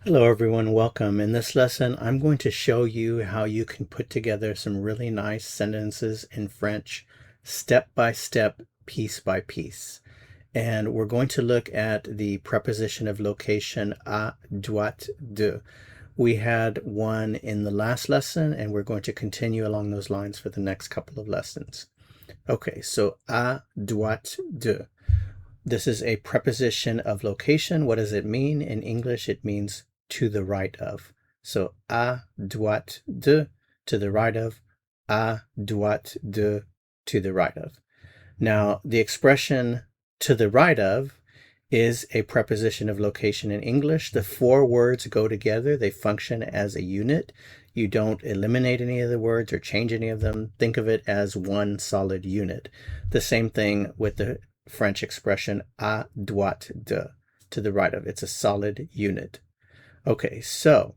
Hello everyone, welcome. In this lesson, I'm going to show you how you can put together some really nice sentences in French, step by step, piece by piece. And we're going to look at the preposition of location à, droite, de. We had one in the last lesson, and we're going to continue along those lines for the next couple of lessons. Okay, so à, droite, de. This is a preposition of location. What does it mean? In English, it means to the right of. So à droite de, to the right of, à droite de, to the right of. Now, the expression to the right of is a preposition of location in English. The four words go together. They function as a unit. You don't eliminate any of the words or change any of them. Think of it as one solid unit. The same thing with the French expression à droite de, to the right of. It's a solid unit. Okay, so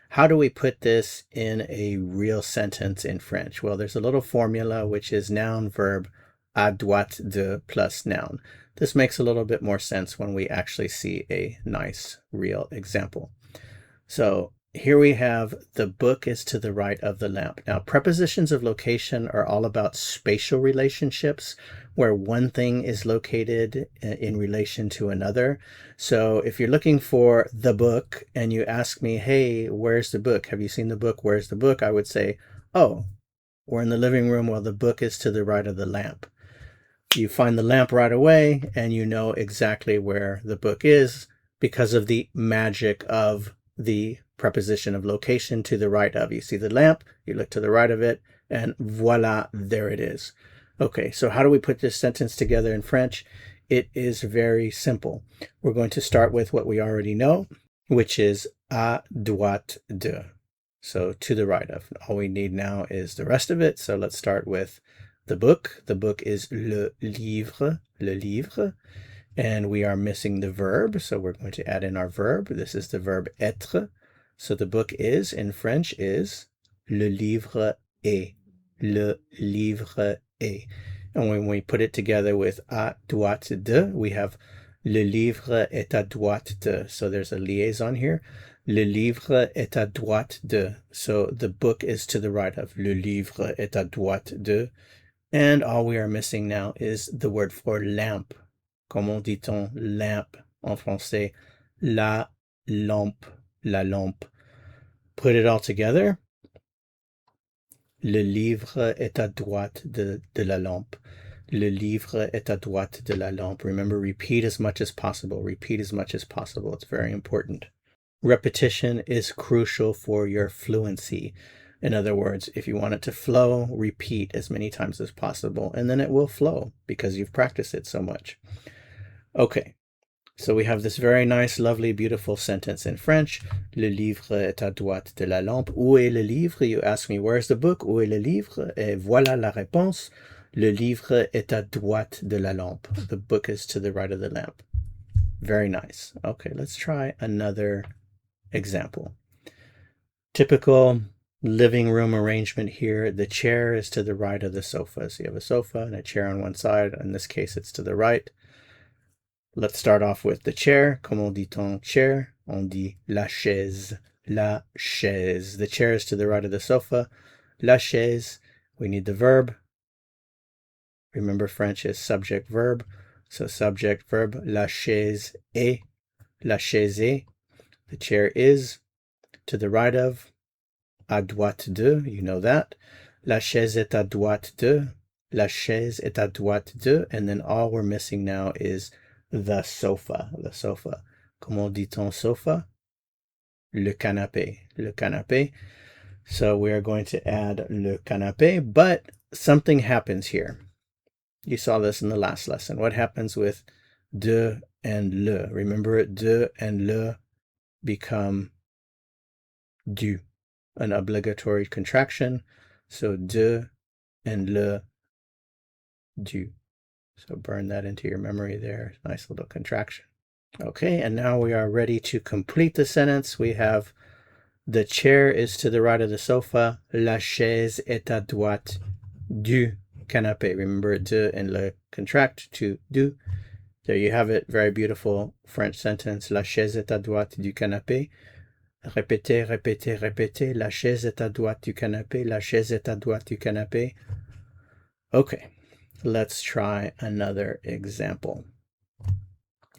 how do we put this in a real sentence in French? Well, there's a little formula, which is noun, verb, à droite de plus noun. This makes a little bit more sense when we actually see a nice real example. So here we have the book is to the right of the lamp. Now, prepositions of location are all about spatial relationships where one thing is located in relation to another. So if you're looking for the book and you ask me, hey, where's the book? Have you seen the book? Where's the book? I would say, oh, we're in the living room. Well, the book is to the right of the lamp. You find the lamp right away and you know exactly where the book is because of the magic of the preposition of location, to the right of. You see the lamp, you look to the right of it, and voila, there it is. Okay, so how do we put this sentence together in French? It is very simple. We're going to start with what we already know, which is à droite de. So to the right of. All we need now is the rest of it. So let's start with the book. The book is le livre. And we are missing the verb, so we're going to add in our verb. This is the verb être. So the book is, in French, is le livre est. Le livre est. And when we put it together with à droite de, we have le livre est à droite de. So there's a liaison here. Le livre est à droite de. So the book is to the right of. Le livre est à droite de. And all we are missing now is the word for lamp. Comment dit-on lampe en français? La lampe, la lampe. Put it all together. Le livre est à droite de la lampe. Le livre est à droite de la lampe. Remember, repeat as much as possible. Repeat as much as possible. It's very important. Repetition is crucial for your fluency. In other words, if you want it to flow, repeat as many times as possible, and then it will flow because you've practiced it so much. Okay, so we have this very nice, lovely, beautiful sentence in French. Le livre est à droite de la lampe. Où est le livre? You ask me, where's the book? Où est le livre? Et voilà la réponse. Le livre est à droite de la lampe. The book is to the right of the lamp. Very nice. Okay, let's try another example. Typical living room arrangement here. The chair is to the right of the sofa. So you have a sofa and a chair on one side. In this case, it's to the right. Let's start off with the chair. Comment dit-on chair? On dit la chaise. La chaise. The chair is to the right of the sofa. La chaise. We need the verb. Remember, French is subject verb. So subject verb. La chaise est. La chaise est. The chair is to the right of. À droite de. You know that. La chaise est à droite de. La chaise est à droite de. And then all we're missing now is the sofa. The sofa. Comment dit-on sofa? Le canapé. Le canapé. So we are going to add le canapé, but something happens here. You saw this in the last lesson. What happens with de and le? Remember, de and le become du, an obligatory contraction. So de and le, du. So burn that into your memory there. Nice little contraction. Okay, and now we are ready to complete the sentence. We have the chair is to the right of the sofa. La chaise est à droite du canapé. Remember, de and le contract to du. There you have it. Very beautiful French sentence. La chaise est à droite du canapé. Répétez, répétez, répétez. La chaise est à droite du canapé. La chaise est à droite du canapé. Okay, let's try another example.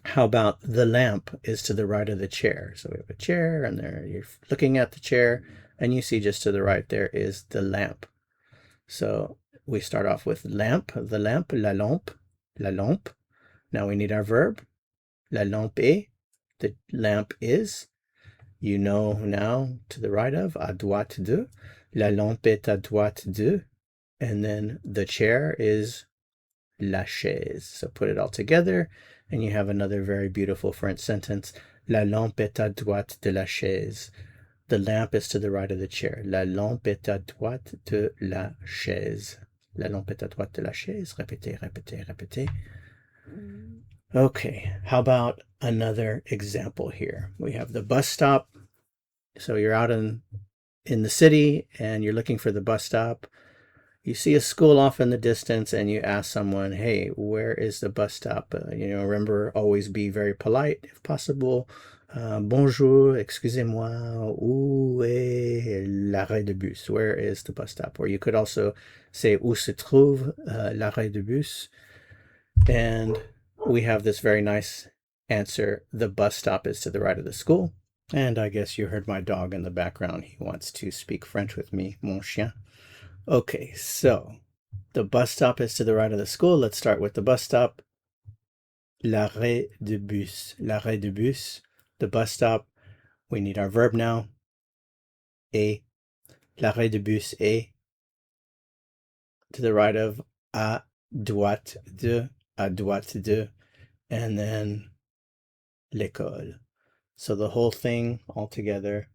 How about the lamp is to the right of the chair? So we have a chair, and there you're looking at the chair, and you see just to the right there is the lamp. So we start off with lamp, the lamp, la lampe, la lampe. Now we need our verb. La lampe est, the lamp is. You know now to the right of, à droite de. La lampe est à droite de. And then the chair is la chaise. So put it all together, and you have another very beautiful French sentence. La lampe est à droite de la chaise. The lamp is to the right of the chair. La lampe est à droite de la chaise. La lampe est à droite de la chaise. Répétez, répétez, répétez. Okay, how about another example here? We have the bus stop. So you're out in the city, and you're looking for the bus stop. You see a school off in the distance, and you ask someone, hey, where is the bus stop? Remember, always be very polite if possible. Bonjour, excusez-moi, où est l'arrêt de bus? Where is the bus stop? Or you could also say, où se trouve l'arrêt de bus? And we have this very nice answer. The bus stop is to the right of the school. And I guess you heard my dog in the background. He wants to speak French with me, mon chien. Okay, so the bus stop is to the right of the school. Let's start with the bus stop. L'arrêt de bus. L'arrêt de bus. The bus stop. We need our verb now. Et. L'arrêt de bus est to the right of à droite de. À droite de. And then l'école. So the whole thing all together.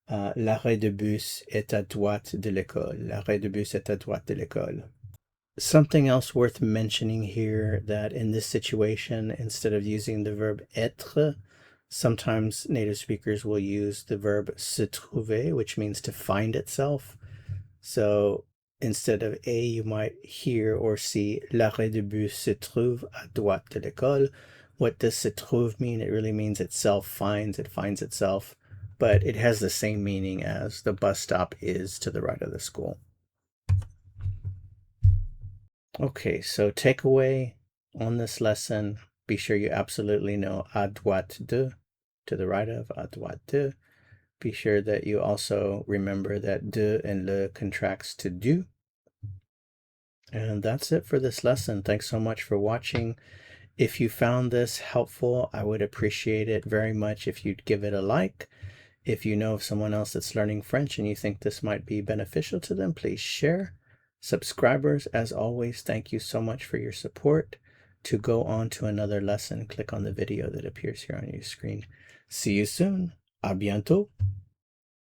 L'arrêt de bus est à droite de l'école. L'arrêt de bus est à droite de l'école. Something else worth mentioning here, that in this situation, instead of using the verb être, sometimes native speakers will use the verb se trouver, which means to find itself. So instead of a, you might hear or see l'arrêt de bus se trouve à droite de l'école. What does se trouve mean? It really means itself finds, it finds itself, but it has the same meaning as the bus stop is to the right of the school. Okay, so takeaway on this lesson, be sure you absolutely know à droite de, to the right of, à droite de. Be sure that you also remember that de and le contracts to du. And that's it for this lesson. Thanks so much for watching. If you found this helpful, I would appreciate it very much if you'd give it a like. If you know of someone else that's learning French and you think this might be beneficial to them, please share. Subscribers, as always, thank you so much for your support. To go on to another lesson, click on the video that appears here on your screen. See you soon. À bientôt.